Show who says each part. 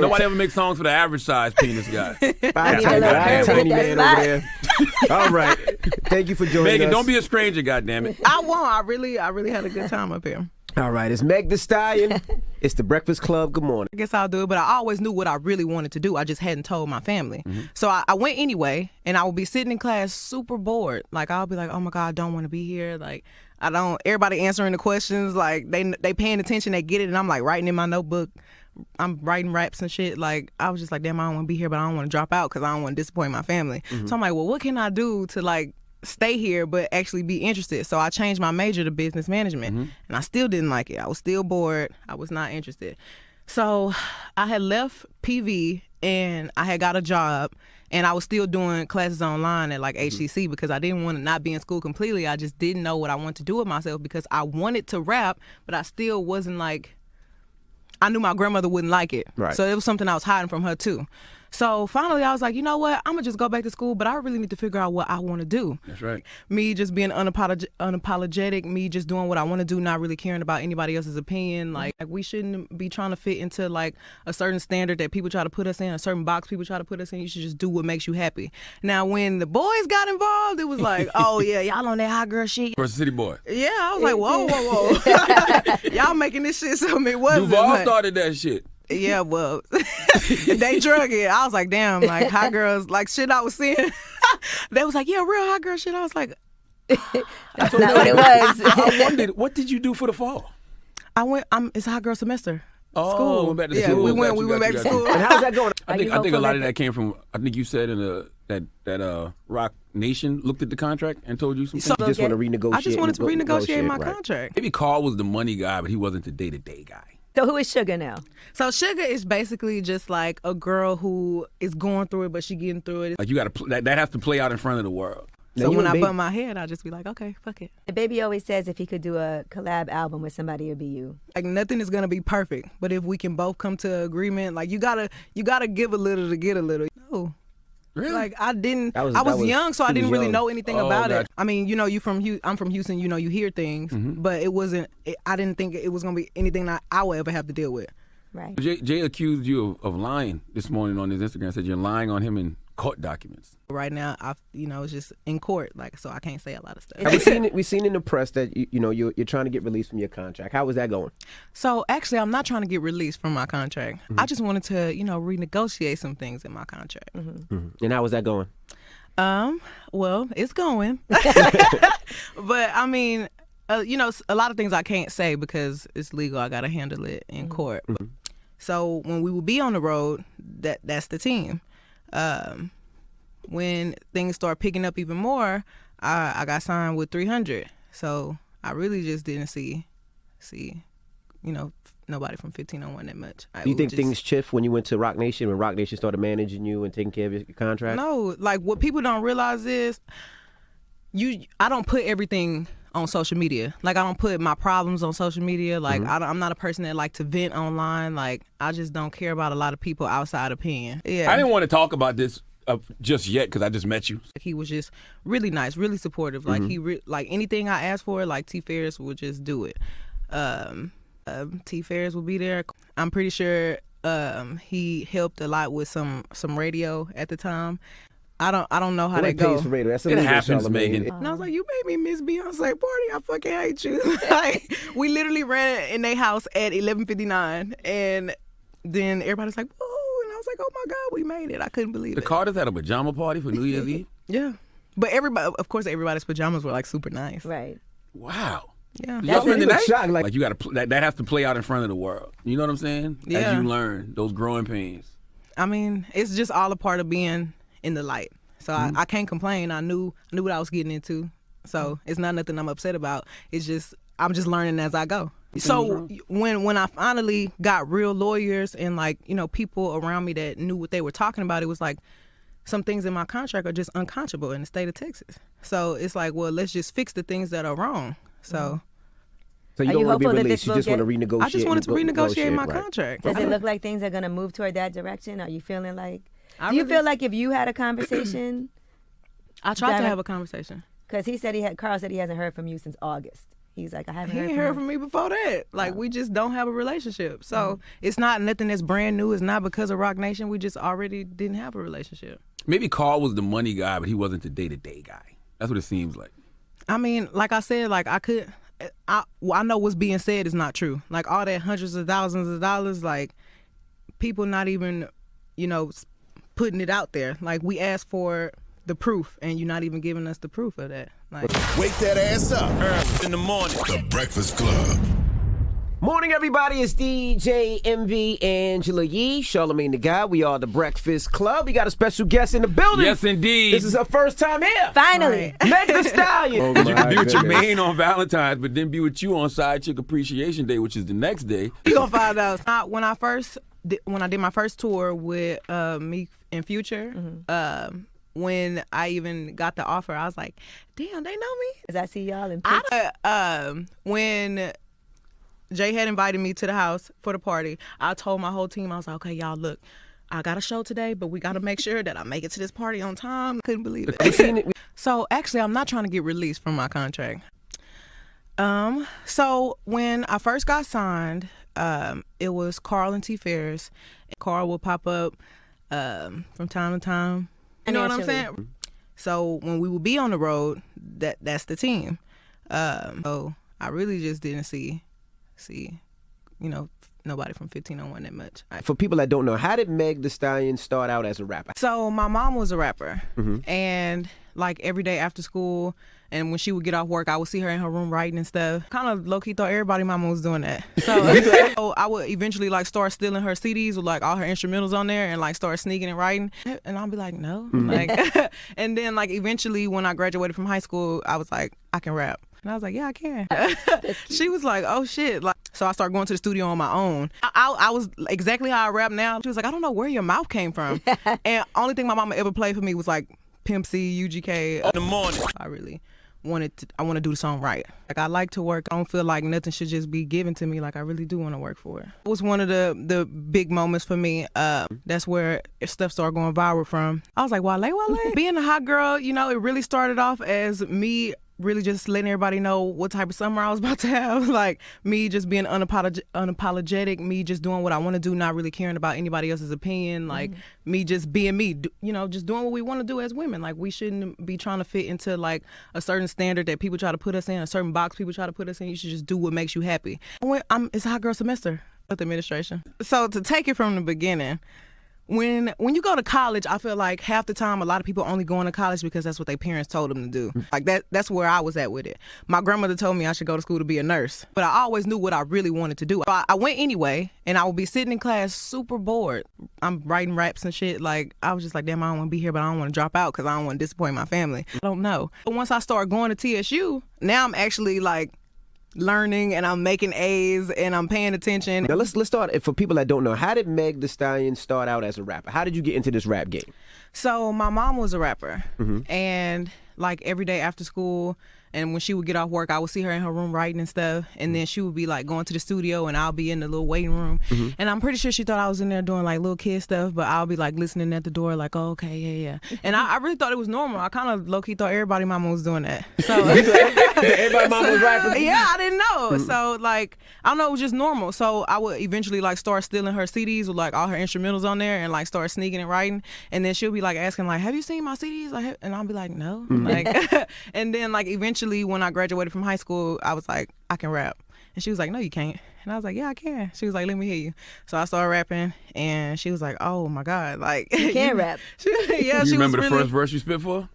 Speaker 1: Nobody ever makes songs for the average size penis guy.
Speaker 2: Tiny man over there. All right. Thank you for joining
Speaker 1: Megan,
Speaker 2: us.
Speaker 1: don't be a stranger, goddammit.
Speaker 3: I won't. I really had a good time up here.
Speaker 2: All right. It's Meg the Stallion. It's the Breakfast Club. Good morning.
Speaker 3: I guess I'll do it, but I always knew what I really wanted to do. I just hadn't told my family. So I went anyway, and I would be sitting in class super bored. Like, I'll be like, oh my God, I don't want to be here. Like, everybody answering the questions, like, they paying attention, they get it, and I'm like writing in my notebook. I'm writing raps and shit. Like, I was just like, damn, I don't want to be here, but I don't want to drop out because I don't want to disappoint my family. So I'm like, well, what can I do to, like, stay here but actually be interested? So I changed my major to business management, and I still didn't like it. I was still bored. I was not interested. So I had left PV and I had got a job, and I was still doing classes online at like HCC because I didn't want to not be in school completely. I just didn't know what I wanted to do with myself because I wanted to rap, but I still wasn't like, I knew my grandmother wouldn't like it.
Speaker 2: Right.
Speaker 3: So it was something I was hiding from her too. So finally I was like, you know what? I'm going to just go back to school, but I really need to figure out what I want to do.
Speaker 1: That's right.
Speaker 3: Me just being unapologetic, me just doing what I want to do, not really caring about anybody else's opinion. Like, we shouldn't be trying to fit into like a certain standard that people try to put us in, a certain box people try to put us in. You should just do what makes you happy. Now, when the boys got involved, it was like, oh yeah, y'all on that hot girl shit.
Speaker 1: Versus City Boy.
Speaker 3: Yeah, I was like, whoa. Y'all making this shit something it wasn't.
Speaker 1: Duval started that shit.
Speaker 3: Yeah, well, they drug it. I was like, damn, like hot girls, like shit I was seeing. They was like, yeah, real hot girl shit. I was like,
Speaker 4: that's not what it was.
Speaker 1: I wondered, what did you do for the fall?
Speaker 3: I went. It's a hot girl semester.
Speaker 1: Oh,
Speaker 3: school.
Speaker 1: Went back to
Speaker 3: yeah,
Speaker 1: school.
Speaker 3: we went back to school.
Speaker 2: And how's that going?
Speaker 1: I think a lot of that came from. I think you said in that Rock Nation looked at the contract and told you some things.
Speaker 2: You just want to renegotiate.
Speaker 3: I just wanted to renegotiate my
Speaker 2: right.
Speaker 3: contract.
Speaker 1: Maybe Carl was the money guy, but he wasn't the day-to-day guy.
Speaker 4: So who is Sugar now?
Speaker 3: So Sugar is basically just like a girl who is going through it, but she getting through it.
Speaker 1: Like, you got to that has to play out in front of the world.
Speaker 3: So when I bump my head, I just be like, okay, fuck it.
Speaker 4: The baby always says if he could do a collab album with somebody, it'd be you.
Speaker 3: Like, nothing is gonna be perfect, but if we can both come to agreement, like you gotta give a little to get a little. No.
Speaker 1: Really?
Speaker 3: Like, I was young, so I didn't really know anything about it. I mean, you know, I'm from Houston, you know, you hear things, but it wasn't. I didn't think it was gonna be anything that I would ever have to deal with.
Speaker 4: Right.
Speaker 1: Jay accused you of lying this morning on his Instagram. Said you're lying on him in court documents.
Speaker 3: Right now, it's just in court, like, so I can't say a lot of stuff.
Speaker 2: We've seen in the press that you're trying to get released from your contract. How was that going?
Speaker 3: So actually, I'm not trying to get released from my contract. I just wanted to, renegotiate some things in my contract.
Speaker 2: And how was that going?
Speaker 3: Well, it's going, but I mean, a lot of things I can't say because it's legal. I gotta handle it in court. So when we will be on the road, that's the team. When things start picking up even more, I got signed with 300. So I really just didn't see, nobody from 1501 that much.
Speaker 2: Do you think things shift when you went to Rock Nation, when Rock Nation started managing you and taking care of your contract?
Speaker 3: No, like what people don't realize is I don't put everything on social media. Like, I don't put my problems on social media. Like, I'm not a person that like to vent online. Like, I just don't care about a lot of people outside opinion. Yeah.
Speaker 1: I didn't want to talk about this just yet because I just met you.
Speaker 3: He was just really nice, really supportive. Like, like anything I asked for, like T Ferris would just do it. T Ferris will be there. I'm pretty sure he helped a lot with some radio at the time. I don't know how that goes.
Speaker 2: It
Speaker 1: happens, Megan.
Speaker 3: And I was like, you made me miss Beyonce party. I fucking hate you. Like, we literally ran in their house at 11:59, and then everybody's like, whoa, and I was like, oh my God, we made it. I couldn't believe it.
Speaker 1: The Carters had a pajama party for New Year's Eve?
Speaker 3: Yeah. But everybody's pajamas were like super nice.
Speaker 4: Right.
Speaker 1: Wow.
Speaker 3: Yeah.
Speaker 2: That's a shock. Like
Speaker 1: you got to that has to play out in front of the world. You know what I'm saying?
Speaker 3: Yeah.
Speaker 1: As you learn those growing pains.
Speaker 3: I mean, it's just all a part of being in the light. So I can't complain. I knew what I was getting into. So it's not nothing I'm upset about. It's just I'm just learning as I go. So when I finally got real lawyers and like, people around me that knew what they were talking about, it was like some things in my contract are just unconscionable in the state of Texas. So it's like, well, let's just fix the things that are wrong. So
Speaker 2: you don't want to be released. You just want to renegotiate.
Speaker 3: I just wanted to renegotiate my contract.
Speaker 4: Does it look like things are going to move toward that direction? Are you feeling like... Do you feel like if you had a conversation...
Speaker 3: I tried to have a conversation.
Speaker 4: Because Carl said he hasn't heard from you since August. He's like, I haven't
Speaker 3: He
Speaker 4: heard
Speaker 3: ain't
Speaker 4: from
Speaker 3: heard
Speaker 4: her.
Speaker 3: from me before that. Like, we just don't have a relationship. So it's not nothing that's brand new. It's not because of Rock Nation. We just already didn't have a relationship.
Speaker 1: Maybe Carl was the money guy, but he wasn't the day-to-day guy. That's what it seems like.
Speaker 3: I mean, like I said, like I know what's being said is not true. Like all that hundreds of thousands of dollars, like people not even, putting it out there. Like we asked for the proof, and you're not even giving us the proof of that. Like,
Speaker 5: wake that ass up early in the morning. The Breakfast Club.
Speaker 2: Morning, everybody. It's DJ MV Angela Yee, Charlamagne the Guy. We are the Breakfast Club. We got a special guest in the building.
Speaker 1: Yes, indeed.
Speaker 2: This is her first time here.
Speaker 4: Finally.
Speaker 2: Meg the Stallion.
Speaker 1: You can be with your main on Valentine's, but then be with you on Side Chick Appreciation Day, which is the next day.
Speaker 3: you gonna find out. When I did my first tour with me and Future, when I even got the offer, I was like, damn, they know me.
Speaker 4: As I see y'all in
Speaker 3: When Jay had invited me to the house for the party, I told my whole team, I was like, okay, y'all, look, I got a show today, but we got to make sure that I make it to this party on time. Couldn't believe it. So actually, I'm not trying to get released from my contract. So when I first got signed, it was Carl and T. Ferris. Carl will pop up from time to time. You know what I'm saying? So when we would be on the road, that's the team. So I really just didn't see, nobody from 1501 that much.
Speaker 2: For people that don't know, how did Meg the Stallion start out as a rapper?
Speaker 3: So my mom was a rapper, and like every day after school, and when she would get off work, I would see her in her room writing and stuff. Kind of low key thought everybody mama was doing that. So I would eventually like start stealing her CDs with like all her instrumentals on there, and like start sneaking and writing. And I'll be like, no, like, and then like eventually when I graduated from high school, I was like, I can rap. And I was like, yeah, I can. She was like, oh shit. Like, so I started going to the studio on my own. I was exactly how I rap now. She was like, I don't know where your mouth came from. And only thing my mama ever played for me was like Pimp C, UGK.
Speaker 5: In the morning.
Speaker 3: I want to do the song right. Like I like to work. I don't feel like nothing should just be given to me. Like I really do want to work for it. It was one of the big moments for me. That's where stuff started going viral from. I was like, Wale. Being a hot girl, it really started off as me really just letting everybody know what type of summer I was about to have. Like me just being unapologetic, me just doing what I want to do, not really caring about anybody else's opinion. Like me just being me, just doing what we want to do as women. Like we shouldn't be trying to fit into like a certain standard that people try to put us in, a certain box people try to put us in. You should just do what makes you happy. It's a hot girl semester with the administration. So to take it from the beginning, When you go to college, I feel like half the time a lot of people only going to college because that's what their parents told them to do. Like that's where I was at with it. My grandmother told me I should go to school to be a nurse, but I always knew what I really wanted to do. So I went anyway, and I would be sitting in class super bored. I'm writing raps and shit. Like I was just like, damn, I don't want to be here, but I don't want to drop out because I don't want to disappoint my family. I don't know. But once I started going to TSU, now I'm actually like learning, and I'm making A's, and I'm paying attention.
Speaker 2: Now let's start, for people that don't know, how did Meg the Stallion start out as a rapper? How did you get into this rap game?
Speaker 3: So my mom was a rapper, and like every day after school, and when she would get off work, I would see her in her room writing and stuff, and then she would be like going to the studio, and I'll be in the little waiting room, and I'm pretty sure she thought I was in there doing like little kid stuff, but I'll be like listening at the door like, oh, okay, yeah. And I really thought it was normal. I kind of low-key thought everybody mama was doing that. So
Speaker 2: Everybody mama was rapping?
Speaker 3: Yeah, I didn't know. So like, I don't know, it was just normal. So I would eventually like start stealing her CDs with like all her instrumentals on there, and like start sneaking and writing, and then she'll be like asking like, have you seen my CDs? And I'll be like, no. Like, and then like eventually when I graduated from high school, I was like, I can rap. And she was like, no, you can't. And I was like, yeah, I can. She was like, let me hear you. So I started rapping, and she was like, oh my God. Like,
Speaker 4: You can rap.
Speaker 3: Yeah,
Speaker 1: You
Speaker 3: she
Speaker 1: remember
Speaker 3: was
Speaker 1: the
Speaker 3: really,
Speaker 1: first verse you spit for?